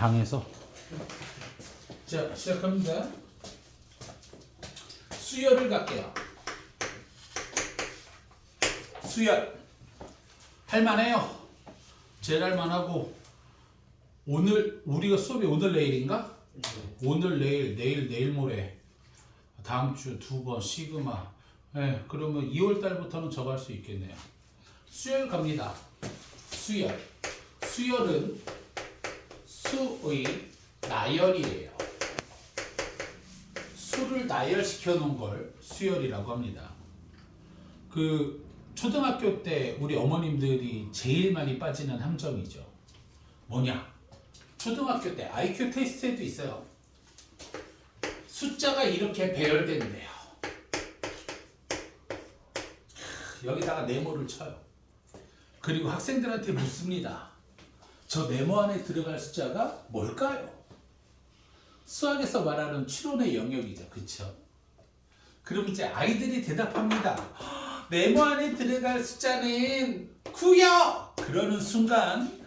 방에서. 자, 시작합니다. 수열을 갈게요. 수열. 할만해요. 제일 할만하고. 오늘, 우리가 수업이 오늘 내일인가? 오늘 내일, 내일 모레. 다음 주 2번 시그마. 네, 그러면 2월 달부터는 저거 할 수 있겠네요. 수열 갑니다. 수열. 수열은 수의 나열이에요. 수를 나열시켜 놓은 걸 수열이라고 합니다. 그 초등학교 때 우리 어머님들이 제일 많이 빠지는 함정이죠. 뭐냐? 초등학교 때 IQ 테스트에도 있어요. 숫자가 이렇게 배열된대요. 여기다가 네모를 쳐요. 그리고 학생들한테 묻습니다. 저 네모 안에 들어갈 숫자가 뭘까요? 수학에서 말하는 추론의 영역이죠. 그쵸? 그럼 이제 아이들이 대답합니다. 네모 안에 들어갈 숫자는 9요! 그러는 순간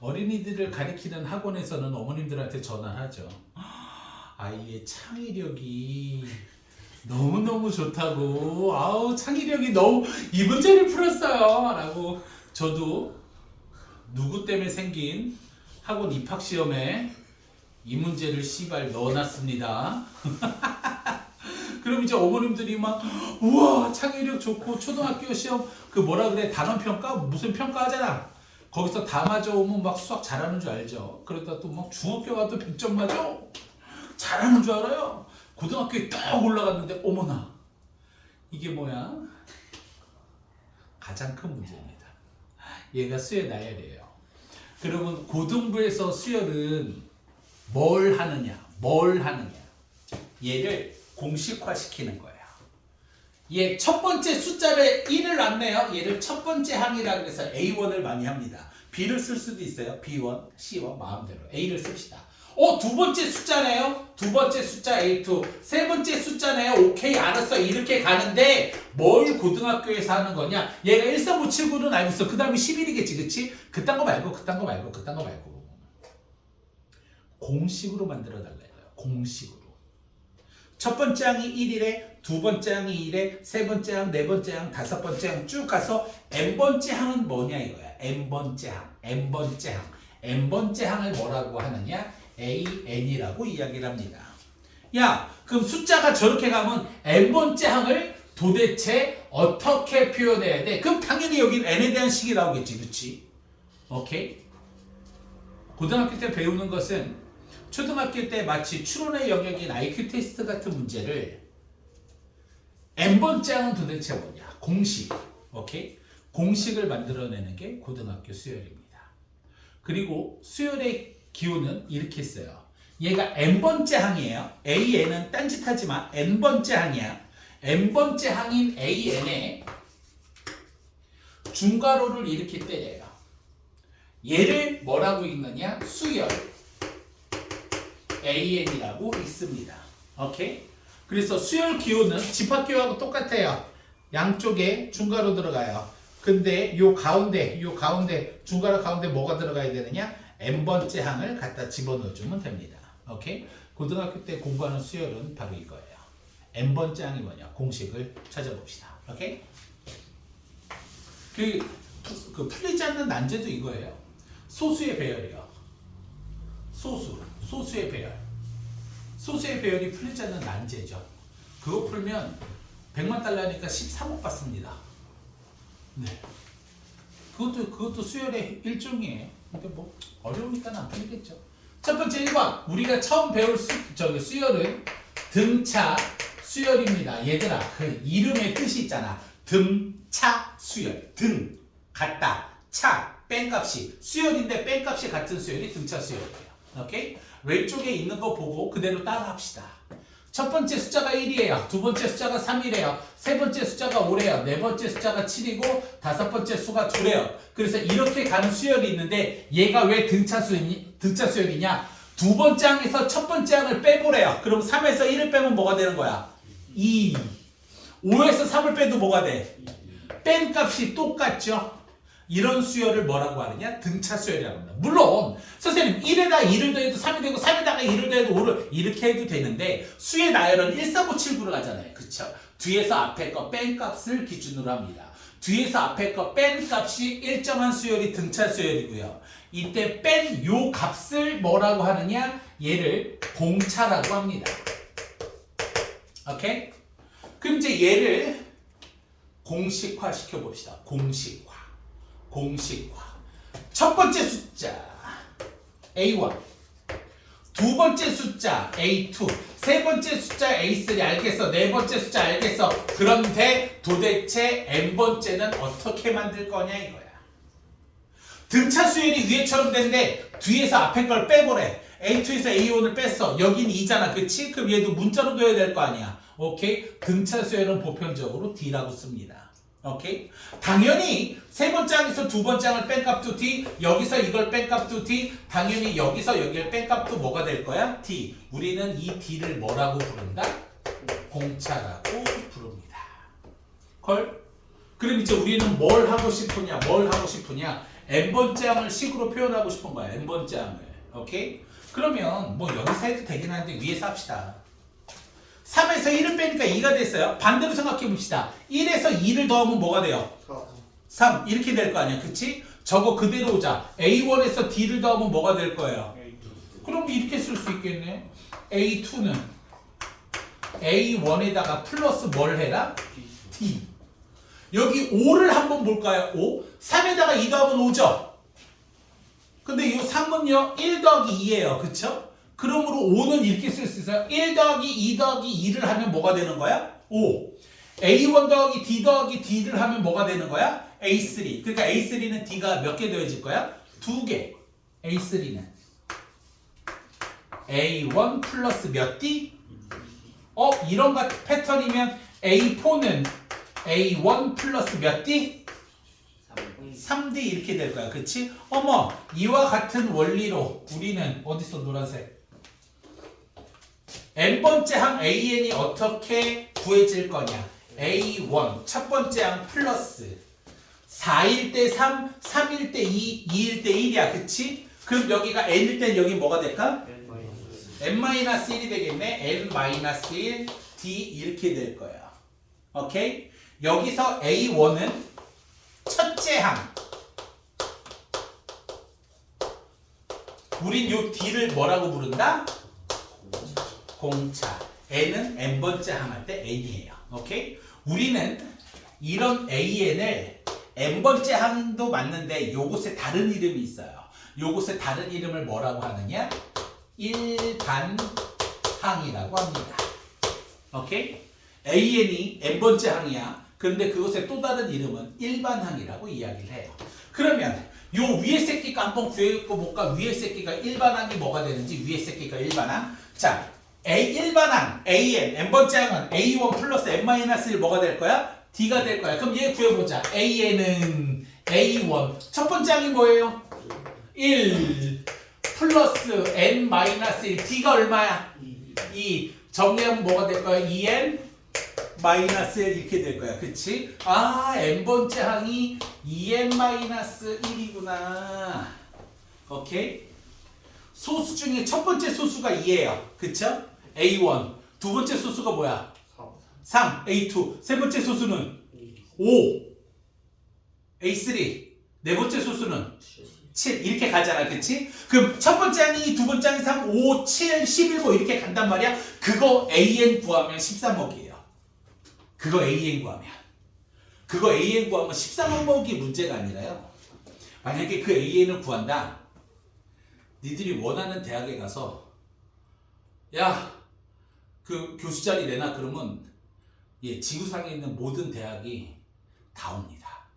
어린이들을 가리키는 학원에서는 어머님들한테 전화하죠. 아이의 창의력이 너무너무 좋다고. 아우, 창의력이 너무, 이 문제를 풀었어요 라고. 저도 누구 때문에 생긴 학원 입학시험에 이 문제를 씨발 넣어놨습니다. 그럼 이제 어머님들이 막 우와 창의력 좋고 초등학교 시험 그 뭐라 그래 단원평가 무슨 평가 하잖아. 거기서 다 맞아오면 막 수학 잘하는 줄 알죠. 그러다 또 막 중학교 가도 100점 맞아. 잘하는 줄 알아요. 고등학교에 딱 올라갔는데 어머나 이게 뭐야? 가장 큰 문제입니다. 얘가 수열 나열이에요. 그러면 고등부에서 수열은 뭘 하느냐? 얘를 공식화시키는 거예요. 얘 첫 번째 숫자를 1을 놨네요. 얘를 첫 번째 항이라 그래서 A1을 많이 합니다. B를 쓸 수도 있어요. B1, C1 마음대로. A를 씁시다. 두 번째 숫자네요. 두 번째 숫자 A2. 세 번째 숫자네요. 오케이 알았어. 이렇게 가는데 뭘 고등학교에서 하는 거냐? 얘가 13579는 알고 있어. 그 다음에 11이겠지. 그치? 그딴 거 말고. 공식으로 만들어 달래요. 공식으로. 첫 번째 항이 1이래, 두 번째 항이 2래, 세 번째 항, 네 번째 항, 다섯 번째 항 쭉 가서 n번째 항은 뭐냐 이거야. n번째 항. n번째 항을 뭐라고 하느냐? an이라고 이야기를 합니다. 야, 그럼 숫자가 저렇게 가면 n번째 항을 도대체 어떻게 표현해야 돼? 그럼 당연히 여긴 n에 대한 식이 나오겠지. 그치? 오케이? 고등학교 때 배우는 것은 초등학교 때 마치 추론의 영역인 IQ 테스트 같은 문제를 n번째 항은 도대체 뭐냐? 공식. 오케이? 공식을 만들어내는 게 고등학교 수열입니다. 그리고 수열의 기호는 이렇게 써요. 얘가 n번째 항이에요. AN은 딴짓하지 마. n번째 항이야. n번째 항인 AN에 중괄호를 이렇게 때려요. 얘를 뭐라고 읽느냐? 수열. AN이라고 읽습니다. 오케이? 그래서 수열 기호는 집합기호하고 똑같아요. 양쪽에 중괄호 들어가요. 근데 요 가운데 중괄호 가운데 뭐가 들어가야 되느냐? n번째 항을 갖다 집어넣어주면 됩니다. 오케이? 고등학교 때 공부하는 수열은 바로 이거예요. n번째 항이 뭐냐? 공식을 찾아봅시다. 오케이? 그 풀리지 않는 난제도 이거예요. 소수의 배열이요. 소수의 배열. 소수의 배열이 풀리지 않는 난제죠. 그거 풀면 100만 달러니까 13억 받습니다. 네. 그것도 수열의 일종이에요. 근데 뭐 어려우니까 안 풀리겠죠. 첫 번째 1번. 우리가 처음 배울 수열은 등차 수열입니다. 얘들아, 그 이름의 뜻이 있잖아. 등차 수열. 등 같다. 차 뺀값이 수열인데 뺀값이 같은 수열이 등차 수열이에요. 오케이? 왼쪽에 있는 거 보고 그대로 따라 합시다. 첫 번째 숫자가 1이에요. 두 번째 숫자가 3이래요. 세 번째 숫자가 5래요. 네 번째 숫자가 7이고 다섯 번째 수가 2래요. 그래서 이렇게 가는 수열이 있는데 얘가 왜 등차 수열이냐? 두 번째 항에서 첫 번째 항을 빼보래요. 그럼 3에서 1을 빼면 뭐가 되는 거야? 2. 5에서 3을 빼도 뭐가 돼? 뺀 값이 똑같죠? 이런 수열을 뭐라고 하느냐? 등차 수열이라고 합니다. 물론 선생님 1에다 2를 더해도 3이 되고 3에다가 2를 더해도 5를 이렇게 해도 되는데 수의 나열은 1, 3, 5, 7, 9를 가잖아요. 그쵸? 뒤에서 앞에 거 뺀 값을 기준으로 합니다. 뒤에서 앞에 거 뺀 값이 일정한 수열이 등차 수열이고요. 이때 뺀 요 값을 뭐라고 하느냐? 얘를 공차라고 합니다. 오케이? 그럼 이제 얘를 공식화 시켜봅시다. 공식화. 첫 번째 숫자 A1, 두 번째 숫자 A2, 세 번째 숫자 A3. 알겠어? 네 번째 숫자 알겠어? 그런데 도대체 n번째는 어떻게 만들 거냐 이거야. 등차 수열이 위에처럼 된데 뒤에서 앞에 걸 빼보래. A2에서 A1을 뺐어. 여긴 2잖아. 그치? 그럼 얘도 문자로 둬야 될 거 아니야. 오케이? 등차 수열은 보편적으로 D라고 씁니다. 오케이? 당연히 세 번째 항에서 두 번째 항을 뺀 값도 D, 여기서 이걸 뺀 값도 D, 당연히 여기서 여기를 뺀 값도 뭐가 될 거야? D. 우리는 이 D를 뭐라고 부른다? 공차라고 부릅니다. 걸? 그럼 이제 우리는 뭘 하고 싶으냐? n번째 항을 식으로 표현하고 싶은 거야. n번째 항을. 오케이? 그러면 뭐 여기서 해도 되긴 한데 위에서 합시다. 3에서 1을 빼니까 2가 됐어요. 반대로 생각해 봅시다. 1에서 2를 더하면 뭐가 돼요? 3 이렇게 될 거 아니야. 그치? 저거 그대로 오자. A1에서 D를 더하면 뭐가 될 거예요? 그럼 이렇게 쓸 수 있겠네. A2는 A1에다가 플러스 뭘 해라? D. 여기 5를 한번 볼까요? 5. 3에다가 2 더하면 5죠? 근데 이 3은요 1 더하기 2예요. 그쵸? 그러므로 5는 이렇게 쓸 수 있어요. 1 더하기 2 더하기 2를 하면 뭐가 되는 거야? 5. A1 더하기 D 더하기 D를 하면 뭐가 되는 거야? A3. 그러니까 A3는 D가 몇 개 더해질 거야? 2개. A3는 A1 플러스 몇 D? 이런 패턴이면 A4는 A1 플러스 몇 D? 3D 이렇게 될 거야. 그치? 어머, 이와 같은 원리로 우리는 어디서 노란색? n번째 항 AN이 어떻게 구해질 거냐? A1 첫 번째 항 플러스 4일 때 3, 3일 때 2, 2일 때 1이야. 그치? 그럼 여기가 n일 땐 여기 뭐가 될까? n-1이 되겠네. n-1 D 이렇게 될 거야. 오케이? 여기서 A1은 첫째 항. 우린 요 D를 뭐라고 부른다? 공차. n은 n번째 항할 때 n이에요. 오케이? 우리는 이런 AN을 n번째 항도 맞는데 요곳에 다른 이름이 있어요. 요곳에 다른 이름을 뭐라고 하느냐? 일반항이라고 합니다. 오케이? AN이 n번째 항이야. 그런데 그것의 또 다른 이름은 일반항이라고 이야기를 해요. 그러면 요 위에 새끼가 한번 구해볼까? 위에 새끼가 일반항이 뭐가 되는지. 위에 새끼가 일반항. 자, 일반항 AN n번째 항은 A1 플러스 n-1 뭐가 될 거야? D가 될 거야. 그럼 얘 구해보자. AN은 A1 첫 번째 항이 뭐예요? 1 플러스 n-1 D가 얼마야? 2 정리하면 뭐가 될 거야? 2n 마이너스 1 이렇게 될 거야. 그치? 아, n번째 항이 2n-1이구나. 오케이? 소수 중에 첫 번째 소수가 2예요. 그쵸? A1. 두 번째 소수가 뭐야? 3. A2. 세 번째 소수는 5. A3. 네 번째 소수는 7. 이렇게 가잖아. 그치? 그럼 첫 번째 항이, 두 번째 항이 3, 5, 7, 11 뭐 이렇게 간단 말이야. 그거 AN 구하면 13억이에요. 그거 AN 구하면 13억이 문제가 아니라요. 만약에 그 AN을 구한다. 니들이 원하는 대학에 가서 야, 그 교수 자리 내놔 그러면 지구상에 있는 모든 대학이 다 옵니다.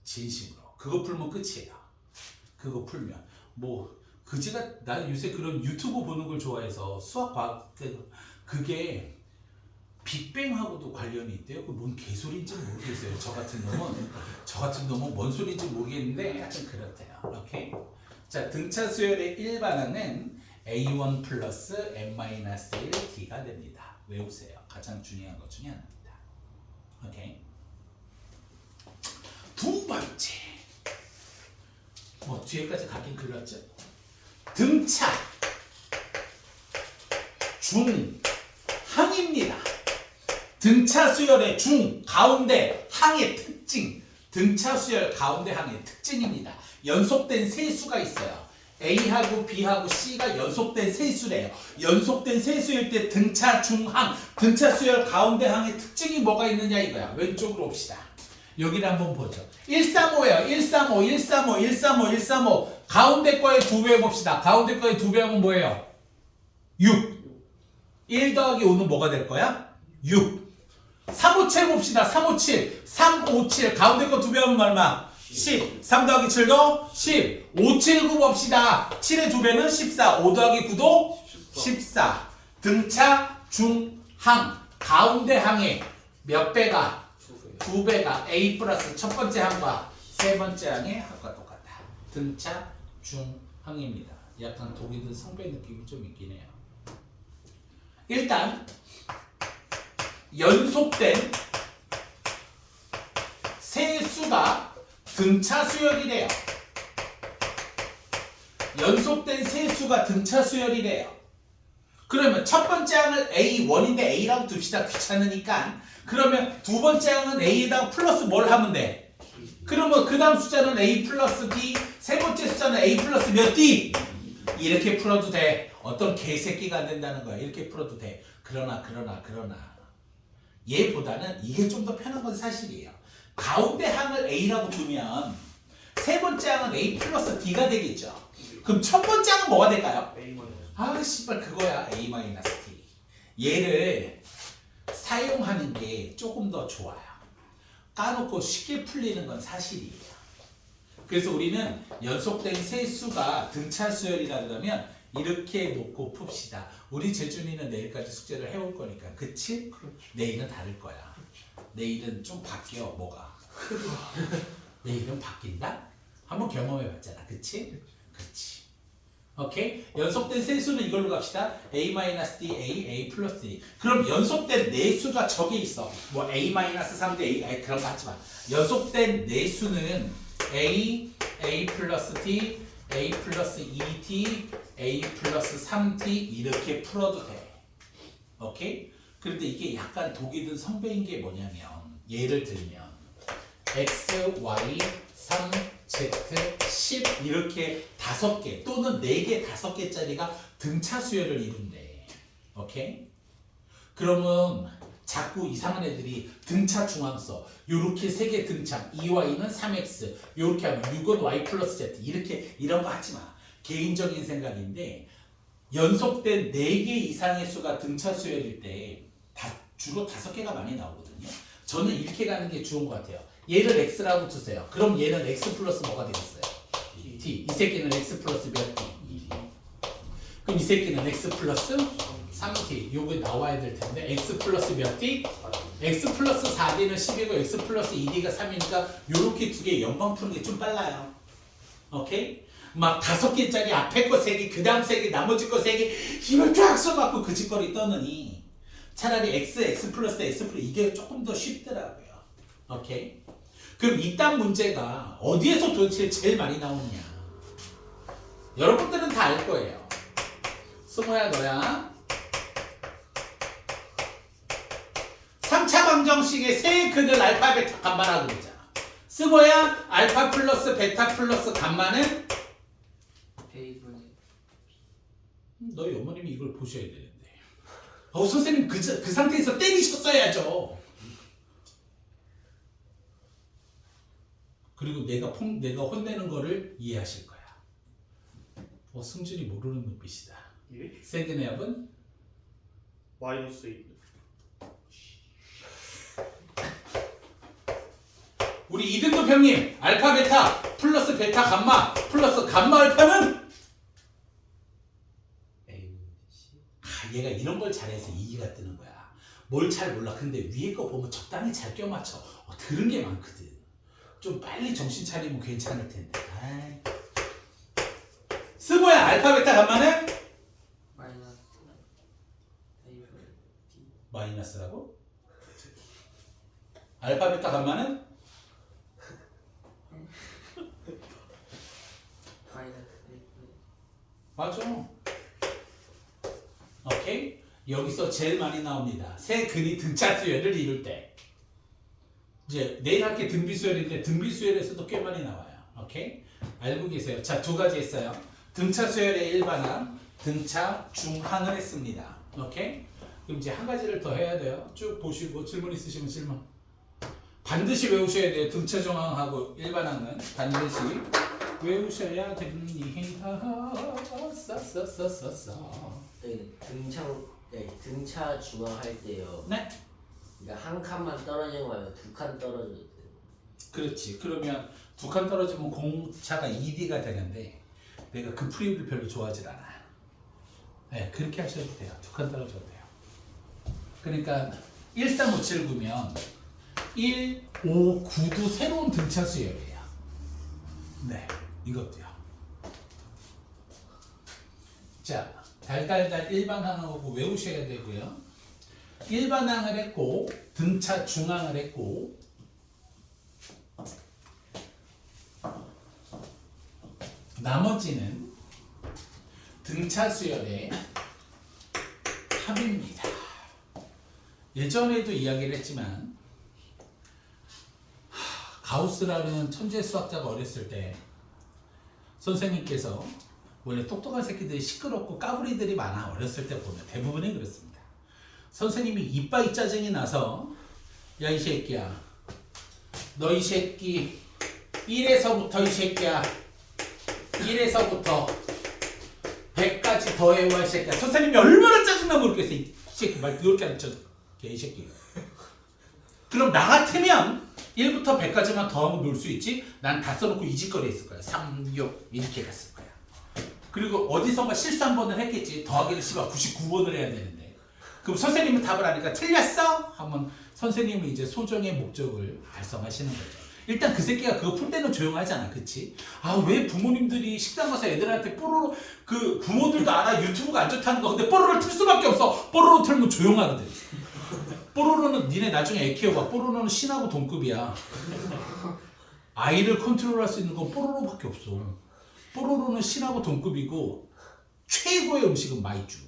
진심으로. 그거 풀면 끝이에요. 그거 풀면 그지가 나 요새 그런 유튜브 보는 걸 좋아해서 수학 과학 그게 빅뱅하고도 관련이 있대요. 그 뭔 개소리인지 모르겠어요. 저 같은 놈은 뭔 소리인지 모르겠는데 하여튼 그렇대요. 오케이? 자, 등차 수열의 일반항은 A1 플러스 n-1 D가 됩니다. 외우세요. 가장 중요한 것 중에 하나입니다. 오케이? 두 번째. 뭐 뒤에까지 가긴 글렀죠. 등차 중항입니다. 등차 수열의 중, 가운데, 항의 특징. 등차 수열 가운데 항의 특징입니다. 연속된 세 수가 있어요. A하고 B하고 C가 연속된 세 수래요. 연속된 세 수일 때 등차 중항, 등차 수열 가운데 항의 특징이 뭐가 있느냐 이거야. 왼쪽으로 옵시다. 여기를 한번 보죠. 135예요. 135, 135, 135, 135. 가운데 거에 2배 해봅시다. 가운데 거에 2배 하면 뭐예요? 6. 1 더하기 5는 뭐가 될 거야? 6. 357 봅시다. 357. 357. 가운데 거 2배 하면 얼마? 10. 3 더하기 7도 10. 579 봅시다. 7의 2배는 14. 5 더하기 9도 14. 등차 중항. 가운데 항의 몇 배가? 2배가 A 플러스 첫 번째 항과 세 번째 항의 항과 똑같다. 등차 중항입니다. 약간 독이 든 성배 느낌이 좀 있긴 해요. 일단 연속된 세 수가 등차 수열이래요. 연속된 세 수가 등차 수열이래요. 그러면 첫 번째 항을 A1인데 A라고 둡시다. 귀찮으니까. 그러면 두 번째 항은 A에다가 플러스 뭘 하면 돼? 그러면 그 다음 숫자는 A 플러스 D, 세 번째 숫자는 A 플러스 몇 D? 이렇게 풀어도 돼. 어떤 개새끼가 안 된다는 거야. 이렇게 풀어도 돼. 그러나 얘보다는 이게 좀 더 편한 건 사실이에요. 가운데 항을 A라고 두면 세 번째 항은 A 플러스 D가 되겠죠. 그럼 첫 번째 항은 뭐가 될까요? 아 씨발 그거야. A-D. 얘를 사용하는 게 조금 더 좋아요. 까놓고 쉽게 풀리는 건 사실이에요. 그래서 우리는 연속된 세 수가 등차 수열이라 그러면 이렇게 놓고 풉시다. 우리 재준이는 내일까지 숙제를 해올 거니까. 그치? 그렇죠. 내일은 다를 거야. 내일은 좀 바뀌어. 뭐가? 내일은 바뀐다? 한번 경험해봤잖아. 그치? 그치. 오케이? 연속된 세 수는 이걸로 갑시다. A-D, A 플러스 D. 그럼 연속된 네 수가 저기 있어. 뭐 A-3D, A 그런 거 하지 마. 연속된 네 수는 A 플러스 D, A 플러스 2D, A 플러스 3D 이렇게 풀어도 돼. 오케이? 그런데 이게 약간 독이 든 성배인 게 뭐냐면 예를 들면 X, Y, 3, Z, 10 이렇게 5개 또는 4개, 5개짜리가 등차 수열을 이룬대. 오케이? 그러면 자꾸 이상한 애들이 등차 중항서 요렇게 3개 등차 2y는 3x 요렇게 하면 6은 y 플러스 z 이렇게 이런 거 하지 마. 개인적인 생각인데 연속된 4개 이상의 수가 등차 수열일 때 주로 5개가 많이 나오거든요. 저는 이렇게 가는 게 좋은 것 같아요. 얘를 x라고 두세요. 그럼 얘는 x 플러스 뭐가 되겠어요? t. 이 새끼는 x 플러스 몇 t? 그럼 이 새끼는 x 플러스 3t. 요거 나와야 될 텐데 x 플러스 몇 t? x 플러스 4d는 10이고 x 플러스 2d가 3이니까 요렇게 두 개 연방 푸는 게 좀 빨라요. 오케이? 막 5개짜리 앞에 거 3개, 그 다음 3개, 나머지 거 3개 힘을 쫙 써갖고 그 짓거리 떠느니 차라리 x 플러스 이게 조금 더 쉽더라고요. 오케이? 그럼 이딴 문제가 어디에서 도대체 제일 많이 나오느냐? 여러분들은 다 알 거예요. 승호야 너야 3차 방정식의 세 근을 알파 베타 감마라고 그러잖아. 승호야 알파 플러스 베타 플러스 감마는 너희 어머님이 이걸 보셔야 되는데 선생님 그 상태에서 때리셨어야죠. 그리고 내가 혼내는 거를 이해하실 거야. 승준이 모르는 눈빛이다. 예? 세그네압은 마이너스 1. 우리 2등급 형님 알파 베타 플러스 베타 감마 플러스 감마 알파는 얘가 이런 걸 잘해서 2가 뜨는 거야. 뭘 잘 몰라. 근데 위에 거 보면 적당히 잘 껴맞춰. 들은 게 많거든. 좀 빨리 정신 차리면 괜찮을 텐데. 아이. 스모야 알파 베타 감마는 마이너스라고? 알파 베타 감마는 맞아. 오케이? 여기서 제일 많이 나옵니다. 세 근이 등차 수열을 이룰 때. 이제 내일 할게 등비 수열인데 등비 수열에서도 꽤 많이 나와요. 오케이? 알고 계세요. 자, 두 가지 했어요. 등차 수열의 일반항, 등차 중항을 했습니다. 오케이? 그럼 이제 한 가지를 더 해야 돼요. 쭉 보시고 질문 있으시면 질문. 반드시 외우셔야 돼요. 등차 중항하고 일반항은 반드시 외우셔야 됩니다. 네, 등차 중앙할 때요. 네. 그러니까 한 칸만 떨어지는 거 말고 두 칸 떨어져도 돼요. 그렇지. 그러면 두 칸 떨어지면 공차가 2D가 되는데 내가 그 프리뷰를 별로 좋아하질 않아. 네, 그렇게 하셔도 돼요. 두 칸 떨어져도 돼요. 그러니까 13579면 1, 5, 9도 새로운 등차 수열이에요. 네, 이것도요. 자, 달달달 일반항하고 외우셔야 되고요. 일반항을 했고 등차 중항을 했고 나머지는 등차 수열의 합입니다. 예전에도 이야기를 했지만 가우스라는 천재 수학자가 어렸을 때 선생님께서 원래 똑똑한 새끼들이 시끄럽고 까불이들이 많아. 어렸을 때 보면 대부분이 그렇습니다. 선생님이 이빠이 짜증이 나서 야 이 새끼야 너 이 새끼 1에서부터 이 새끼야 1에서부터 100까지 더해와 이 새끼야. 선생님이 얼마나 짜증나 모르겠어. 이 새끼 말 그렇게 안 쳐. 개 이 새끼. 그럼 나 같으면 1부터 100까지만 더하면 놀 수 있지. 난 다 써놓고 이 짓거리에 있을 거야. 3, 6 이렇게 갔을 거야. 그리고 어디선가 실수 한 번을 했겠지. 더하기를 99번을 해야 되는데. 그럼 선생님은 답을 하니까 틀렸어? 하면 선생님은 이제 소정의 목적을 달성하시는 거죠. 일단 그 새끼가 그거 풀 때는 조용하잖아. 그치? 아, 왜 부모님들이 식당 가서 애들한테 뽀로로, 그 부모들도 알아. 유튜브가 안 좋다는 거. 근데 뽀로로를 틀 수밖에 없어. 뽀로로 틀면 조용하거든. 뽀로로는 니네 나중에 애 키워봐. 뽀로로는 신하고 동급이야. 아이를 컨트롤할 수 있는 건 뽀로로밖에 없어. 뽀로로는 신하고 동급이고 최고의 음식은 마이쮸.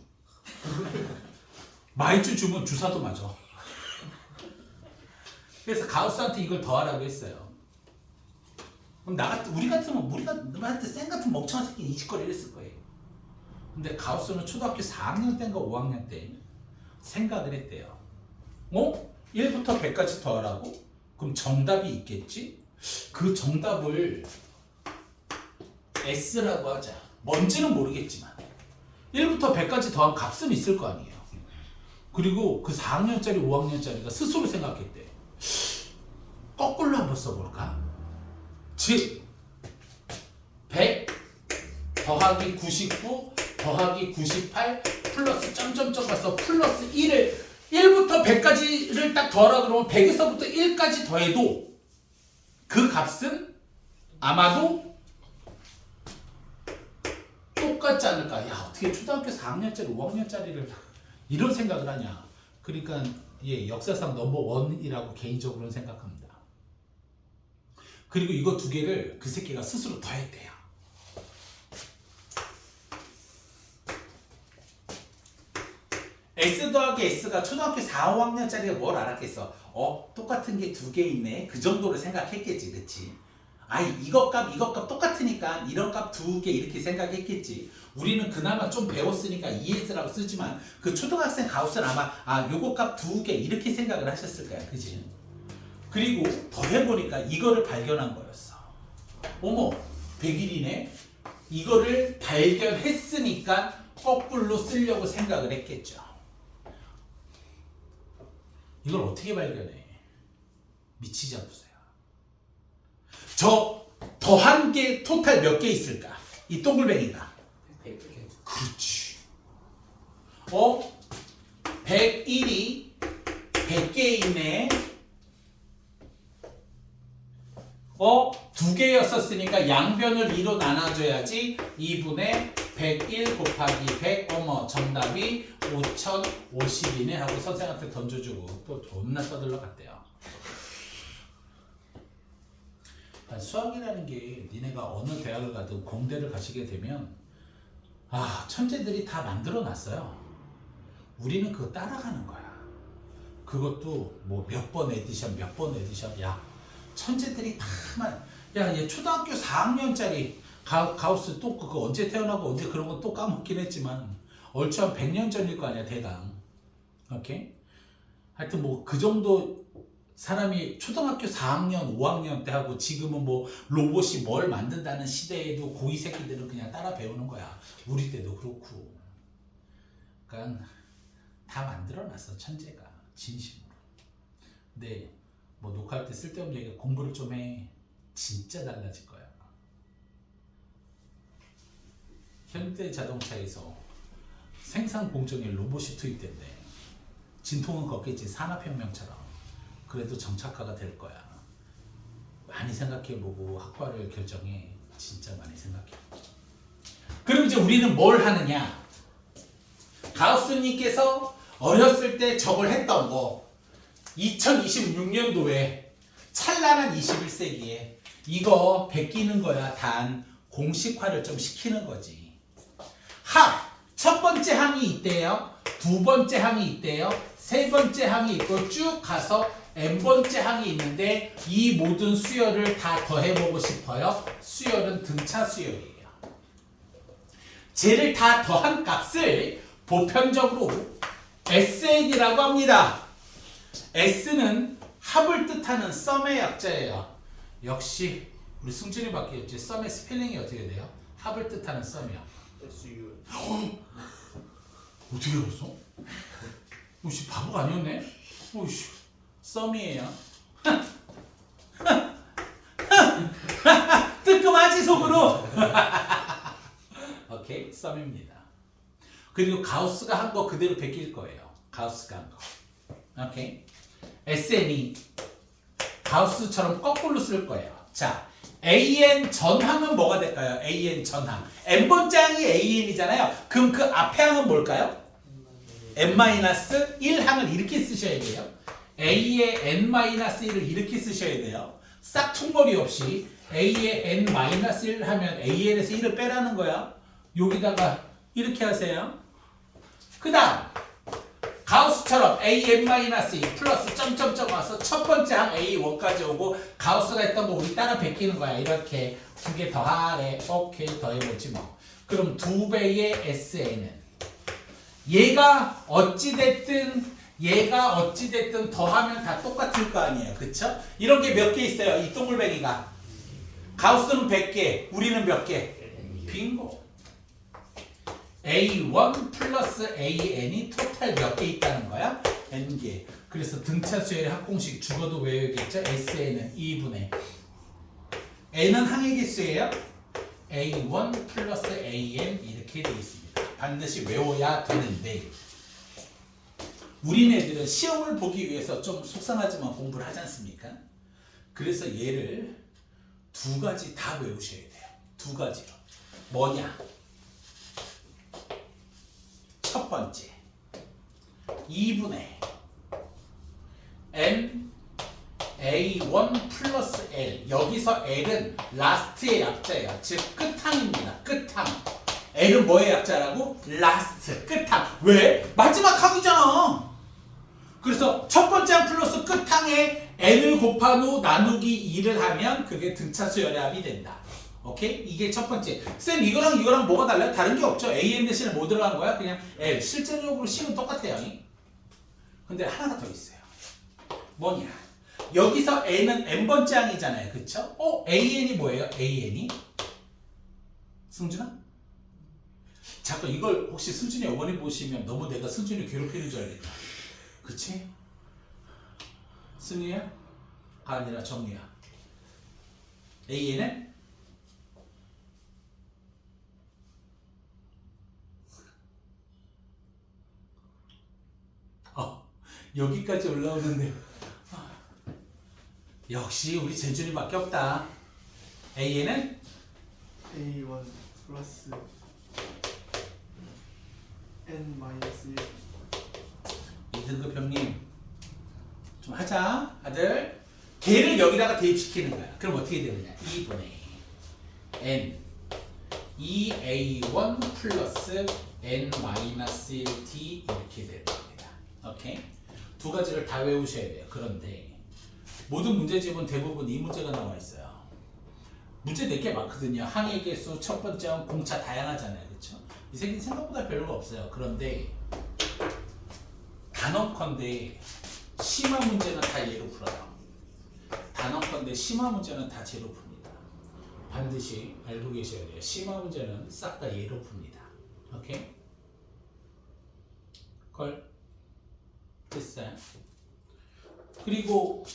마이쮸 주면 주사도 맞아. 그래서 가우스한테 이걸 더하라고 했어요. 그럼 우리 같으면 우리한테 쌩 같은 멍청한 새끼는 이 짓거리를 했을 거예요. 근데 가우스는 초등학교 4학년 때인가 5학년 때 생각을 했대요. 1부터 100까지 더하라고? 그럼 정답이 있겠지? 그 정답을 S라고 하자. 뭔지는 모르겠지만 1부터 100까지 더한 값은 있을 거 아니에요. 그리고 그 4학년짜리 5학년짜리가 스스로 생각했대. 거꾸로 한번 써볼까? 즉 100 더하기 99 더하기 98 플러스 점점점 가서 플러스 1을 1부터 100까지를 딱 더하라 그러면 100에서부터 1까지 더해도 그 값은 아마도 똑같지 않을까. 야, 어떻게 초등학교 4학년짜리 5학년짜리를 이런 생각을 하냐. 그러니까 역사상 넘버원이라고 개인적으로는 생각합니다. 그리고 이거 두 개를 그 새끼가 스스로 더했대요. S 더하기 S가 초등학교 4, 5학년짜리가 뭘 알았겠어. 똑같은 게 두 개 있네. 그 정도로 생각했겠지. 그치? 아이, 이것 값 똑같으니까 이런 값 두 개 이렇게 생각했겠지. 우리는 그나마 좀 배웠으니까 ES라고 쓰지만 그 초등학생 가우스는 아마 요거 값 두 개 이렇게 생각을 하셨을 거야. 그치? 그리고 더 해보니까 이거를 발견한 거였어. 어머, 100일이네? 이거를 발견했으니까 거꾸로 쓰려고 생각을 했겠죠. 이걸 어떻게 발견해? 미치지 않으세요? 저 더한 게 토탈 몇 개 있을까? 이 동글뱅이가 100개. 그렇지. 101이 100개 있네. 두 개였었으니까 양변을 2로 나눠줘야지. 2분의 101 곱하기 100. 정답이 5050이네 하고 선생한테 던져주고 또 존나 떠들러 갔대요. 수학이라는 게 니네가 어느 대학을 가든 공대를 가시게 되면 천재들이 다 만들어 놨어요. 우리는 그거 따라가는 거야. 그것도 뭐 몇 번 에디션, 몇 번 에디션. 야, 천재들이 야, 얘 초등학교 4학년짜리 가우스 또 그거 언제 태어나고 언제 그런 거 또 까먹긴 했지만 얼추 한 100년 전일 거 아니야, 대강. 오케이? 하여튼 뭐 그 정도 사람이 초등학교 4학년, 5학년 때 하고 지금은 뭐 로봇이 뭘 만든다는 시대에도 고2 새끼들은 그냥 따라 배우는 거야. 우리 때도 그렇고. 그러니까 다 만들어놨어, 천재가. 진심으로. 근데 뭐 녹화할 때 쓸데없는 얘기, 공부를 좀 해. 진짜 달라질 거야. 현대 자동차에서 생산 공정에 로봇이 투입된대. 진통은 걷겠지, 산업혁명처럼. 그래도 정착화가 될 거야. 많이 생각해보고 학과를 결정해. 진짜 많이 생각해. 그럼 이제 우리는 뭘 하느냐? 가우스님께서 어렸을 때 저걸 했던 거 2026년도에 찬란한 21세기에 이거 베끼는 거야. 단 공식화를 좀 시키는 거지. 첫 번째 항이 있대요. 두 번째 항이 있대요. 세 번째 항이 있고 쭉 가서 n번째 항이 있는데 이 모든 수열을 다 더해보고 싶어요. 수열은 등차 수열이에요. 쟤를 다 더한 값을 보편적으로 SN이라고 합니다. S는 합을 뜻하는 썸의 약자예요. 역시 우리 승준이 바뀌었지. 썸의 스펠링이 어떻게 돼요? 합을 뜻하는 썸이요. SU. 어떻게 알았어? 오씨, 바보가 아니었네? 오씨, 썸이에요. 뜨끔하지 속으로. 오케이, 썸입니다. 그리고 가우스가 한 거 그대로 베낄 거예요. 가우스가 한 거. 오케이. SN이 가우스처럼 거꾸로 쓸 거예요. 자, AN 전항은 뭐가 될까요? AN 전항. n번째 항이 AN이잖아요. 그럼 그 앞에 항은 뭘까요? n-1항을 이렇게 쓰셔야 돼요. A의 n-1을 이렇게 쓰셔야 돼요. 싹퉁거리 없이 A의 n-1 하면 AN에서 1을 빼라는 거야. 여기다가 이렇게 하세요. 그 다음 가우스처럼 AN-2 플러스 점점점 와서 첫 번째 항 A1까지 오고 가우스가 했던 거 우리 따라 베끼는 거야. 이렇게 두 개 더하래. 오케이, 더해보지 뭐. 그럼 2배의 SN은 얘가 어찌됐든 더하면 다 똑같을 거 아니에요. 그쵸? 이런 게 몇 개 있어요. 이 동글뱅이가. 가우스는 100개, 우리는 몇 개? 빙고. A1 플러스 AN이 토탈 몇 개 있다는 거야? N개. 그래서 등차 수열의 합공식 죽어도 외워야겠죠? SN은 2분의 N은 항의 개수예요. A1 플러스 AN 이렇게 되어 있습니다. 반드시 외워야 되는데 우리네들은 시험을 보기 위해서 좀 속상하지만 공부를 하지 않습니까? 그래서 얘를 두 가지 다 외우셔야 돼요. 두 가지로. 뭐냐? 첫 번째 2분의 n a1 플러스 l. 여기서 l은 라스트의 약자예요. 즉 끝항입니다. 끝항. l은 뭐의 약자라고? 라스트, 끝항. 왜? 마지막 항이잖아. 그래서 첫 번째 항 플러스 끝항에 n을 곱한 후 나누기 2를 하면 그게 등차 수열의 합이 된다. 오케이? 이게 첫 번째. 쌤, 이거랑 뭐가 달라요? 다른 게 없죠. AN 대신에 뭐 들어간 거야? 그냥 L. 실제적으로 C는 똑같아요. 근데 하나가 더 있어요. 뭐냐? 여기서 N은 n번째 항이잖아요. 그쵸? AN이 뭐예요? AN이? 승준아? 자꾸 이걸 혹시 승준이 어머니 보시면 너무 내가 승준이 괴롭히는 줄 알겠다. 그치? 승희야? 아니라 정희야. AN은? 여기까지 올라오는데 역시 우리 재준이밖에 없다. AN은? A1 플러스 N-1. 2등급 형님 좀 하자. 아들 걔를 여기다가 대입시키는 거야. 그럼 어떻게 되느냐? 2분의 N 2a1 플러스 n-1t 이렇게 되는 겁니다. 오케이? 두 가지를 다 외우셔야 돼요. 그런데 모든 문제집은 대부분 이 문제가 나와 있어요. 문제 4개 많거든요. 항의 개수, 첫 번째는 공차 다양하잖아요. 그렇죠? 이 새끼는 생각보다 별거 없어요. 그런데 단언컨대 심화 문제는 다 예로 풀어요. 단언컨대 심화 문제는 다 제로 풉니다. 반드시 알고 계셔야 돼요. 심화 문제는 싹 다 예로 풉니다. 오케이? 걸 됐어요. 그리고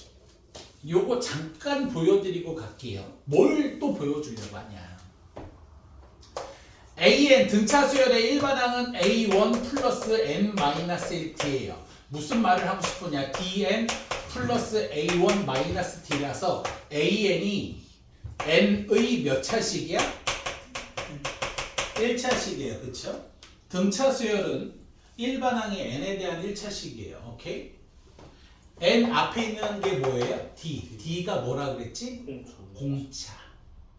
요거 잠깐 보여드리고 갈게요. 뭘 또 보여주려고 하냐. AN 등차 수열의 일반항은 A1 플러스 N-1T예요. 무슨 말을 하고 싶으냐. DN 플러스 A1 마이너스 T라서 AN이 N의 몇 차식이야? 1차식이에요. 그쵸? 등차 수열은 일반항의 N에 대한 1차식이에요. 오케이? N 앞에 있는 게 뭐예요? D. D가 뭐라 그랬지? 공차.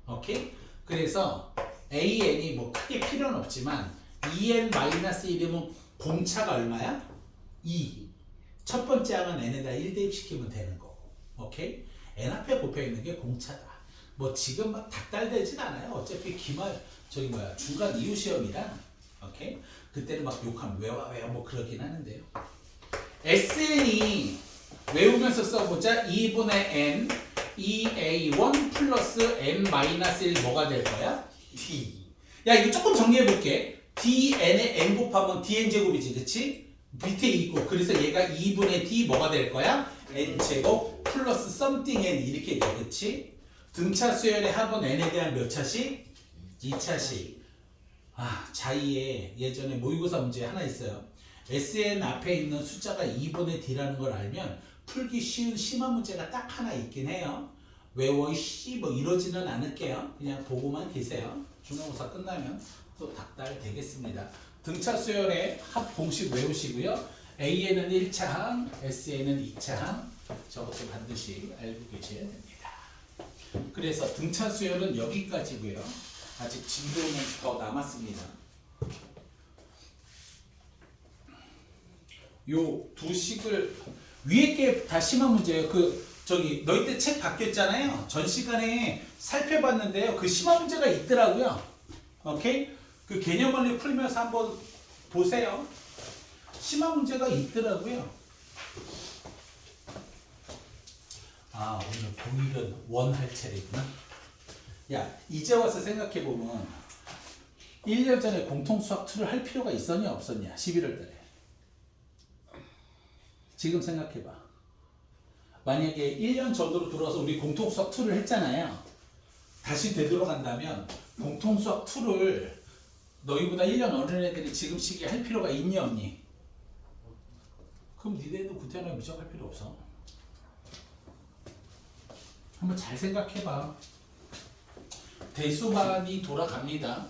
오케이? 그래서 AN이 뭐 크게 필요는 없지만 EN-1이면 공차가 얼마야? 2. 첫 번째 항은 N에다 1 대입시키면 되는 거고. 오케이? N 앞에 곱혀 있는 게 공차다. 뭐 지금 막 닥달되진 않아요. 어차피 기말 중간 이유 시험이라. 오케이? 그때는 막 욕하면 외워 뭐 그러긴 하는데요. SN이 외우면서 써보자. 2분의 N 2A1 플러스 N-1 뭐가 될 거야? D. 야 이거 조금 정리해볼게. DN에 N 곱하면 DN제곱이지. 그치? 밑에 있고 그래서 얘가 2분의 D 뭐가 될 거야? N제곱 플러스 something N 이렇게 돼. 그치? 등차 수열의 합은 N에 대한 몇 차식? 2차식. 자이에 예전에 모의고사 문제 하나 있어요. SN 앞에 있는 숫자가 2분의 D라는 걸 알면 풀기 쉬운 심화 문제가 딱 하나 있긴 해요. 외워 뭐 이러지는 않을게요. 그냥 보고만 계세요. 중간고사 끝나면 또 닥달 되겠습니다. 등차 수열의 합 공식 외우시고요. AN은 1차항, SN은 2차항. 저것도 반드시 알고 계셔야 됩니다. 그래서 등차 수열은 여기까지고요. 아직 진도는 더 남았습니다. 요 두 식을 위에 게 다 심한 문제예요. 너희 때 책 바뀌었잖아요. 전 시간에 살펴봤는데요. 그 심한 문제가 있더라고요. 오케이? 그 개념 원리 풀면서 한번 보세요. 심한 문제가 있더라고요. 오늘 공일은 원할 차례구나. 야, 이제 와서 생각해보면 1년 전에 공통수학 2를 할 필요가 있었냐 없었냐? 11월 달에. 지금 생각해봐. 만약에 1년 전으로 돌아와서 우리 공통수학 2를 했잖아요. 다시 되돌아간다면 공통수학 2를 너희보다 1년 어린 애들이 지금 시기에 할 필요가 있니 없니? 그럼 니네도 구태나 미적할 필요 없어. 한번 잘 생각해봐. 대수반이 돌아갑니다.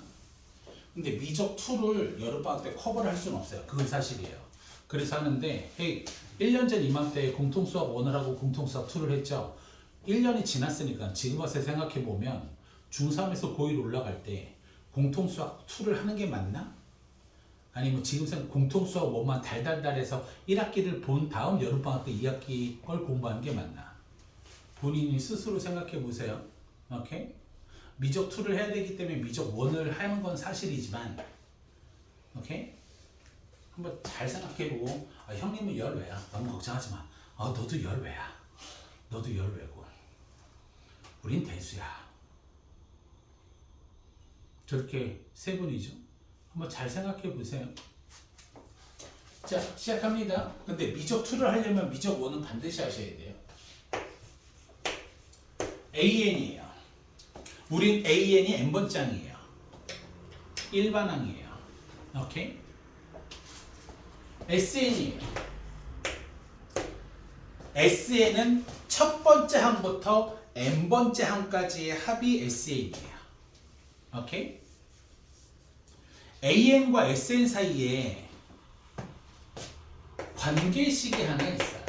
근데 미적 2를 여름방학 때 커버를 할 수는 없어요. 그건 사실이에요. 그래서 하는데 1년 전 이맘때 공통수학 1을 하고 공통수학 2를 했죠. 1년이 지났으니까 지금 와서 생각해보면 중3에서 고1 올라갈 때 공통수학 2를 하는 게 맞나? 아니면 지금 공통수학 1만 달달달해서 1학기를 본 다음 여름방학 때 2학기 걸 공부하는 게 맞나? 본인이 스스로 생각해보세요. 오케이? 미적 2를 해야 되기 때문에 미적 1을 하는 건 사실이지만 오케이? 한번 잘 생각해보고 형님은 열외야. 너무 걱정하지 마. 너도 열외야. 너도 열외고 우린 대수야. 저렇게 세 분이죠. 한번 잘 생각해보세요. 자, 시작합니다. 근데 미적 2를 하려면 미적 1은 반드시 하셔야 돼요. AN이에요. 우린 AN이 n번장이에요. 일반항이에요. 오케이? SN이에요. SN은 첫 번째 항부터 n번째 항까지의 합이 SN이에요. 오케이? AN과 SN 사이에 관계식이 하나 있어요.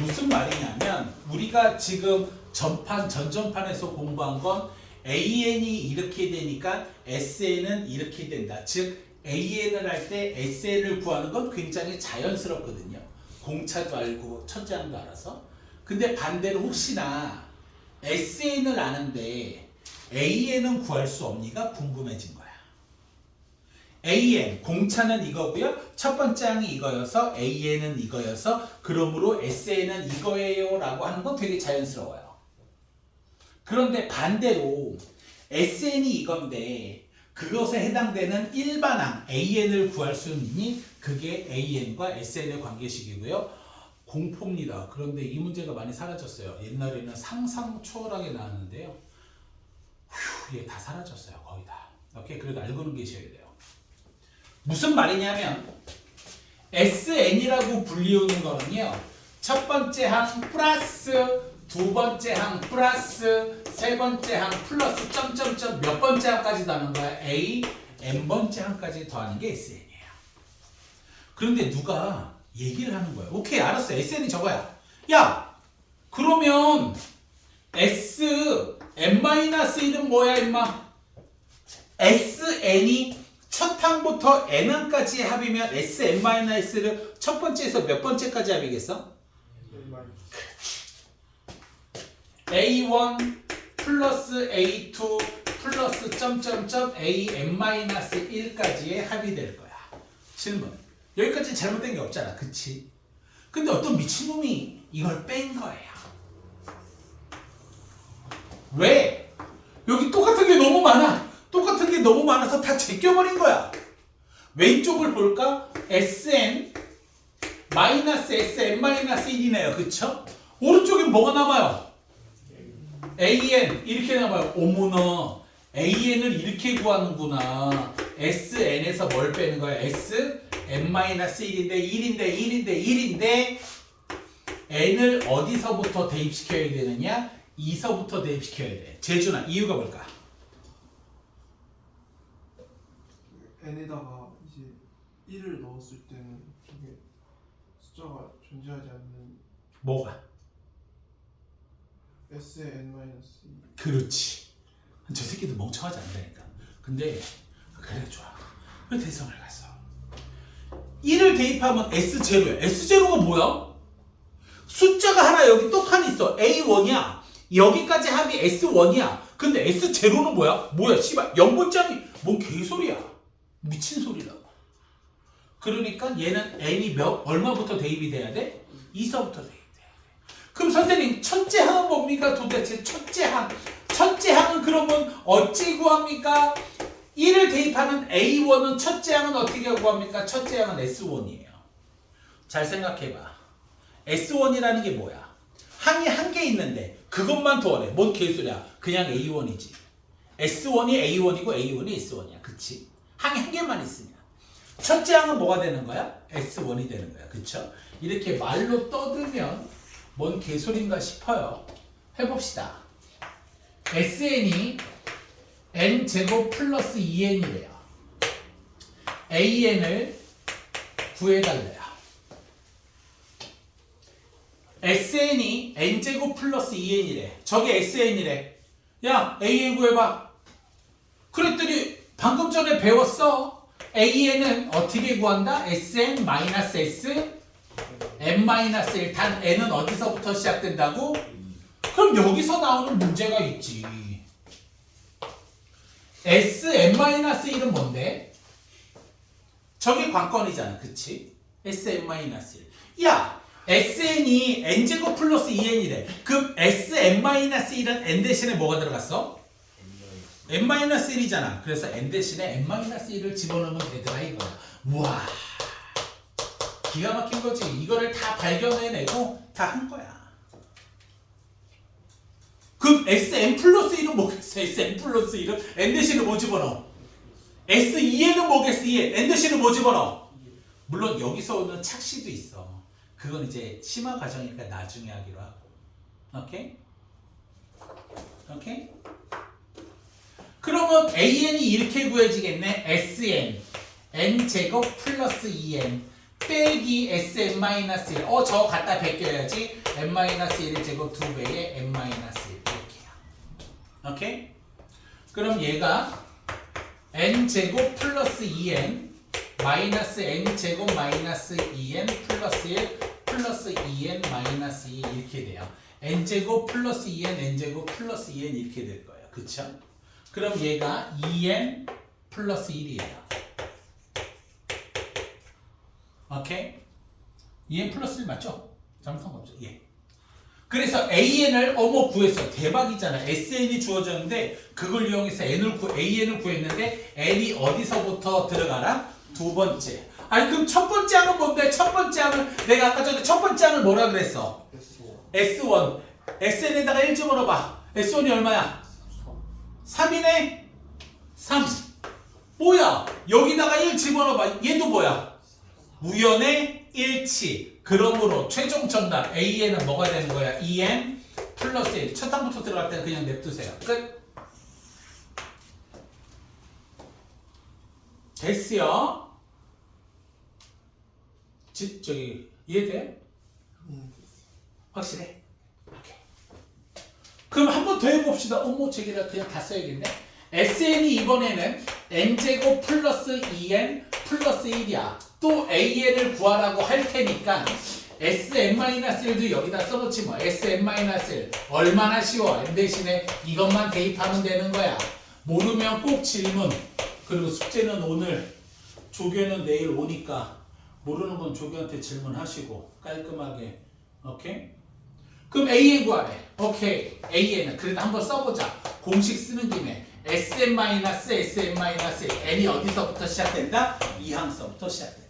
무슨 말이냐면 우리가 지금 전전판에서 공부한 건 AN이 이렇게 되니까 SN은 이렇게 된다. 즉 AN을 할 때 SN을 구하는 건 굉장히 자연스럽거든요. 공차도 알고 천장도 알아서. 근데 반대로 혹시나 SN을 아는데 AN은 구할 수 없니가 궁금해진 거야. AN, 공차는 이거고요. 첫 번째 항이 이거여서 AN은 이거여서 그러므로 SN은 이거예요 라고 하는 건 되게 자연스러워요. 그런데 반대로 SN이 이건데 그것에 해당되는 일반항 AN을 구할 수 있니? 그게 AN과 SN의 관계식이고요. 공포입니다. 그런데 이 문제가 많이 사라졌어요. 옛날에는 상상 초월하게 나왔는데요. 얘 다 사라졌어요. 거의 다. 오케이? 그래도 알고는 계셔야 돼요. 무슨 말이냐면 SN이라고 불리우는 거는요. 첫 번째 항 플러스 두 번째 항 플러스 세 번째 항 플러스 점점점 몇 번째 항까지 더하는 거야? A, N번째 항까지 더하는 게 SN이에요. 그런데 누가 얘기를 하는 거야. 오케이 알았어. SN이 저거야. 야 그러면 SN-1은 뭐야 임마? SN이 첫 항부터 N항까지의 합이면 SN-를 첫 번째에서 몇 번째까지 합이겠어? A1 플러스 A2 플러스 점점점 AN-1까지의 합이 될 거야. 질문. 여기까지 잘못된 게 없잖아. 그치? 근데 어떤 미친놈이 이걸 뺀 거예요. 왜? 여기 똑같은 게 너무 많아. 똑같은 게 너무 많아서 다 제껴버린 거야. 왼쪽을 볼까? SN 마이너스 SN-1이네요. 그쵸? 오른쪽엔 뭐가 남아요? AN 이렇게 남아요. 어머나 AN을 이렇게 구하는구나. SN에서 뭘 빼는 거야? SN-1인데 N을 어디서부터 대입시켜야 되느냐? 2서부터 대입시켜야 돼. 재준아 이유가 뭘까? n에다가 이제 1을 넣었을 때는 저게 숫자가 존재하지 않는 뭐가? SN-2. 그렇지. 저 새끼들 멍청하지 않다니까. 근데 그래 좋아. 왜 대성을 갔어? 1을 대입하면 S0야. S0가 뭐야? 숫자가 하나 여기 똑하니 있어. A1이야. 여기까지 합이 S1이야. 근데 S0는 뭐야? 뭐야 씨발 0번째이 뭔 개소리야. 미친 소리라고. 그러니까 얘는 N이 얼마부터 대입이 돼야 돼? 2서부터 대입돼야 돼. 그럼 선생님 첫째 항은 뭡니까? 도대체 첫째 항. 첫째 항은 그러면 어찌 구합니까? 1을 대입하는 A1은 첫째 항은 어떻게 구합니까? 첫째 항은 S1이에요. 잘 생각해봐. S1이라는 게 뭐야? 항이 한 개 있는데 그것만 더하래. 뭔 개소리야. 그냥 A1이지. S1이 A1이고 A1이 S1이야. 그치? 항이 한 개만 있으면. 첫째 항은 뭐가 되는 거야? S1이 되는 거야. 그쵸? 이렇게 말로 떠들면 뭔 개소리인가 싶어요. 해봅시다. SN이 N제곱 플러스 2N이래요. AN을 구해달래요. SN이 N제곱 플러스 2N이래. 저게 SN이래. 야, AN 구해봐. 그랬더니 방금 전에 배웠어. AN은 어떻게 구한다? SN 마이너스 S N-1 단 N은 어디서부터 시작된다고? 그럼 여기서 나오는 문제가 있지. SN-1은 뭔데? 저게 관건이잖아. 그치? SN-1. 야! SN이 N제곱 플러스 2N이래. 그럼 SN-1은 N 대신에 뭐가 들어갔어? N-1이잖아. 그래서 N 대신에 N-1을 집어넣으면 되더라 이거야. 우와. 기가 막힌 거지. 이거를 다 발견해내고 다 한 거야. 그럼 SN 플러스 1은 뭐겠어? SN 플러스 1은 N 대신에 뭐 집어넣어? S2N은 뭐겠어? 2N. N 대신에 뭐 집어넣어? 물론 여기서 오는 착시도 있어. 그건 이제 심화 과정이니까 나중에 하기로 하고. 오케이? 오케이? 그러면 AN이 이렇게 구해지겠네. SN N제곱 플러스 2N 빼기 SN-1 저거 갖다 베껴야지. N-1의 제곱 2배의 N-1 이렇게요. 오케이? 그럼 얘가 n제곱 플러스 2n 마이너스 n제곱 마이너스 2n 플러스 1 플러스 2n 마이너스 2 이렇게 돼요. n제곱 플러스 2n n제곱 플러스 2n 이렇게 될 거예요. 그쵸? 그럼 얘가 2n 플러스 1이에요. 오케이? 2n 플러스 1 맞죠? 잘못한 거 없죠? 예. 그래서 AN을 구했어. 대박이잖아. SN이 주어졌는데 그걸 이용해서 AN을 구했는데 N이 어디서부터 들어가라? 두 번째. 아니 그럼 첫 번째 항은 뭔데? 첫 번째 항은 내가 아까 전에 첫 번째 항을 뭐라 그랬어? S1. SN에다가 1 집어넣어봐. S1이 얼마야? 3이네? 3. 뭐야? 여기다가 1 집어넣어봐. 얘도 뭐야? 우연의 일치. 그러므로 최종 정답 AN은 뭐가 되는 거야? 2n 플러스 1. 첫 항부터 들어갈 때는 그냥 냅두세요. 끝. 됐어요? 저기 이해돼? 확실해? 오케이. 그럼 한 번 더 해봅시다. 어머 저기다 그냥 다 써야겠네. SN이 이번에는 n제곱 플러스 2n 플러스 1이야. 또 AN을 구하라고 할 테니까 Sn-1도 여기다 써놓지 뭐. Sn-1 얼마나 쉬워. n 대신에 이것만 대입하면 되는 거야. 모르면 꼭 질문. 그리고 숙제는 오늘, 조교는 내일 오니까 모르는 건 조교한테 질문하시고 깔끔하게. 오케이? 그럼 AN 구하래. 오케이. AN은 그래도 한번 써보자. 공식 쓰는 김에 Sn-, Sn-, n이 어디서부터 시작된다? 이 항서부터 시작된다.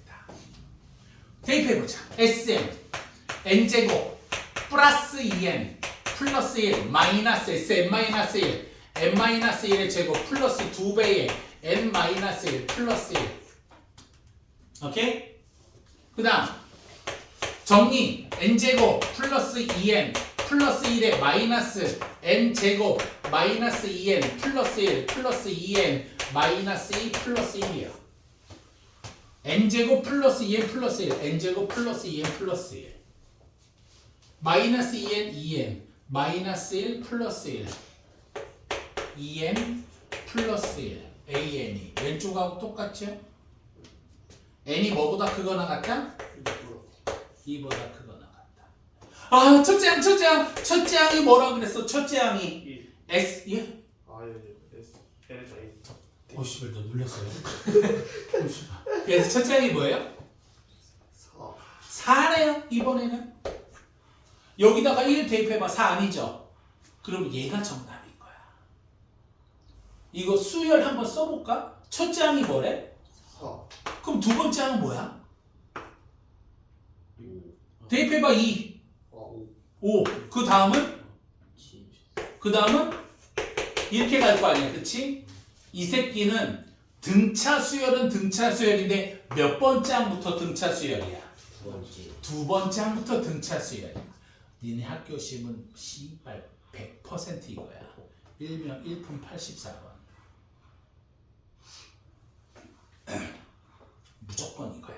대입해보자. Sn n제곱 플러스 2n 플러스 1 마이너스 Sn-1 n-1의 제곱 플러스 2배의 n-1 플러스 1. 오케이? 그 다음 정리. n제곱 플러스 2n 플러스 1의 마이너스 n제곱 마이너스 2n 플러스 1 플러스 2n 마이너스 2 플러스 1이야. n제곱 플러스 2n 플러스 1 n제곱 플러스 2n 플러스 1 마이너스 2n 2n 마이너스 1 플러스 1 2n 플러스 1 an이 왼쪽하고 똑같죠? n이 뭐보다 크거나 같다? 2보다 크거나 같다. 아 첫째 항이 뭐라 그랬어? 첫째 항이 S 예? L에서 A. 오씨발 너 놀랐어요? 그래서 첫째 항이 뭐예요? 4네요 이번에는. 여기다가 1 대입해봐. 4 아니죠? 그럼 얘가 정답인 거야. 이거 수열 한번 써볼까? 첫째 항이 뭐래? 4. 그럼 두 번째 항은 뭐야? 대입해봐. 2 5. 그 다음은? 그 다음은? 이렇게 갈 거 아니야. 그치? 이 새끼는 등차 수열은 등차 수열인데 몇 번째 항부터 등차 수열이야? 두 번째 항부터 등차 수열이야. 니네 학교 시험은 씨발 100% 이거야. 일명 1품 84번. 무조건 이거야.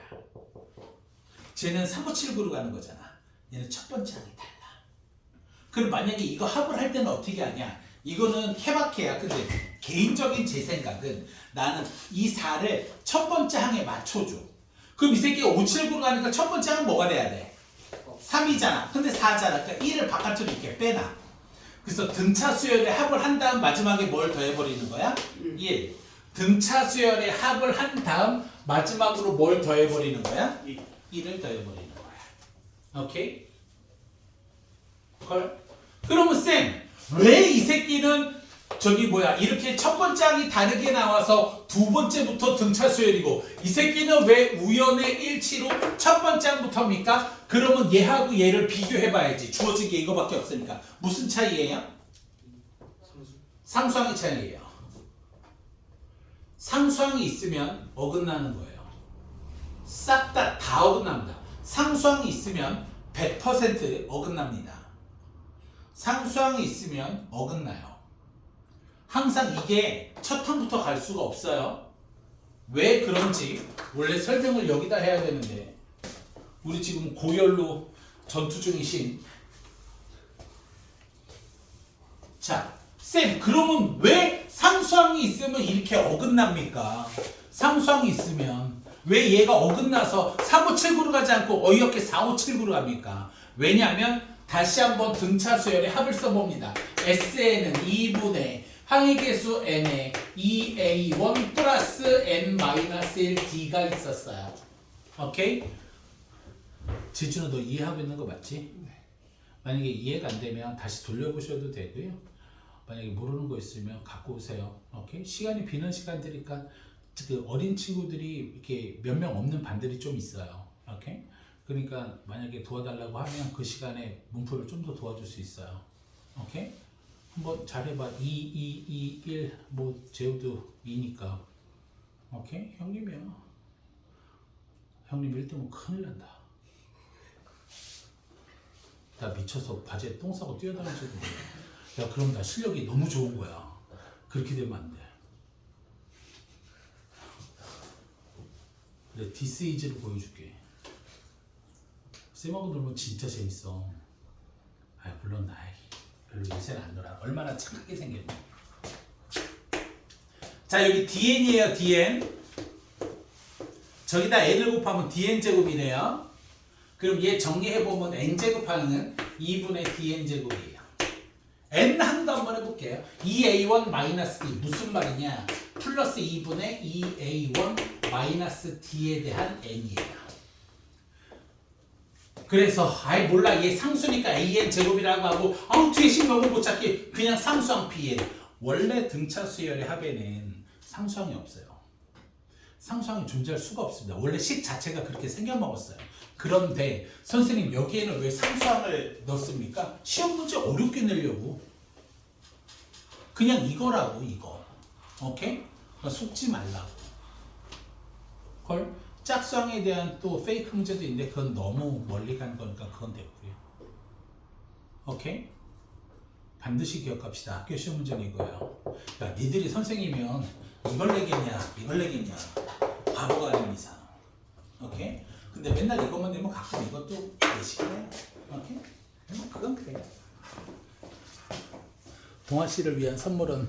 쟤는 3979로 가는 거잖아. 얘는 첫 번째 항이 달라. 그럼 만약에 이거 합을 할 때는 어떻게 하냐? 이거는 케바케야. 근데 개인적인 제 생각은 나는 이 4를 첫 번째 항에 맞춰줘. 그럼 이 새끼가 579로 가니까 첫 번째 항은 뭐가 돼야 돼? 3이잖아. 근데 4잖아. 그러니까 1을 바깥으로 이렇게 빼놔. 그래서 등차 수열에 합을 한 다음 마지막에 뭘 더해버리는 거야? 1. 등차 수열에 합을 한 다음 마지막으로 뭘 더해버리는 거야? 1을 더해버리는 거야. 오케이? 걸? 그러면 쌤, 왜 이 새끼는 이렇게 첫 번째 항이 다르게 나와서 두 번째부터 등차 수열이고 이 새끼는 왜 우연의 일치로 첫 번째 항부터입니까? 그러면 얘하고 얘를 비교해봐야지. 주어진 게 이거밖에 없으니까. 무슨 차이예요? 상수항의 차이예요. 상수항이 있으면 어긋나는 거예요. 싹 다 어긋납니다. 상수항이 있으면 100% 어긋납니다. 상수항이 있으면 어긋나요. 항상 이게 첫 항부터 갈 수가 없어요. 왜 그런지 원래 설명을 여기다 해야 되는데 우리 지금 고열로 전투 중이신 자 쌤, 그러면 왜 상수항이 있으면 이렇게 어긋납니까? 상수항이 있으면 왜 얘가 어긋나서 3579로 가지 않고 어이없게 4579로 갑니까? 왜냐하면 다시 한번 등차 수열의 합을 써봅니다. SN은 2분의 항의계수 n에 2a1 플러스 n-1d가 있었어요. 오케이? 지준아, 너 이해하고 있는 거 맞지? 만약에 이해가 안 되면 다시 돌려보셔도 되고요. 만약에 모르는 거 있으면 갖고 오세요. 오케이? 시간이 비는 시간들이니까 그 어린 친구들이 이렇게 몇 명 없는 반들이 좀 있어요. 오케이? 그러니까 만약에 도와달라고 하면 그 시간에 문법을 좀 더 도와줄 수 있어요. 오케이? 한번 잘해봐. 2, 2, 2, 1. 뭐 재우도 2니까. 오케이? 형님이야. 형님 1등은 큰일 난다. 나 미쳐서 바지에 똥 싸고 뛰어다니지도 몰라. 야, 그럼 나 실력이 너무 좋은 거야. 그렇게 되면 안 돼. 그래, 디스이즈를 보여줄게. 쌤하고 놀면 진짜 재밌어. 아, 물론 나이 별로 요새는 안 놀아. 얼마나 착하게 생겼니. 자, 여기 dn이에요. dn. 저기다 n을 곱하면 dn 제곱이네요. 그럼 얘 정리해보면 n제곱하는 2분의 dn제곱이에요. n 항도 한번 해볼게요. 2a1 마이너스 d 무슨 말이냐? 플러스 2분의 2a1 마이너스 d에 대한 n이에요. 그래서 아이 몰라, 얘 상수니까 an 제곱이라고 하고 아우 뒤에 신경을 못 찾기, 그냥 상수항 bn. 원래 등차 수열의 합에는 상수항이 없어요. 상수항이 존재할 수가 없습니다. 원래 식 자체가 그렇게 생겨먹었어요. 그런데 선생님 여기에는 왜 상수항을 넣습니까? 시험 문제 어렵게 내려고. 그냥 이거라고, 이거. 오케이? 그러니까 속지 말라고. 헐? 짝수항에 대한 또 페이크 문제도 있는데 그건 너무 멀리 간 거니까 그건 됐고요. 오케이? 반드시 기억합시다. 학교 시험 문제는 이거예요. 야, 니들이 선생이면 이걸 내겠냐, 이걸 내겠냐. 바보가 아닌 이상. 오케이? 근데 맨날 이것만 내면 가끔 이것도 내시긴 해요. 오케이? 그건 그래요. 동아 씨를 위한 선물은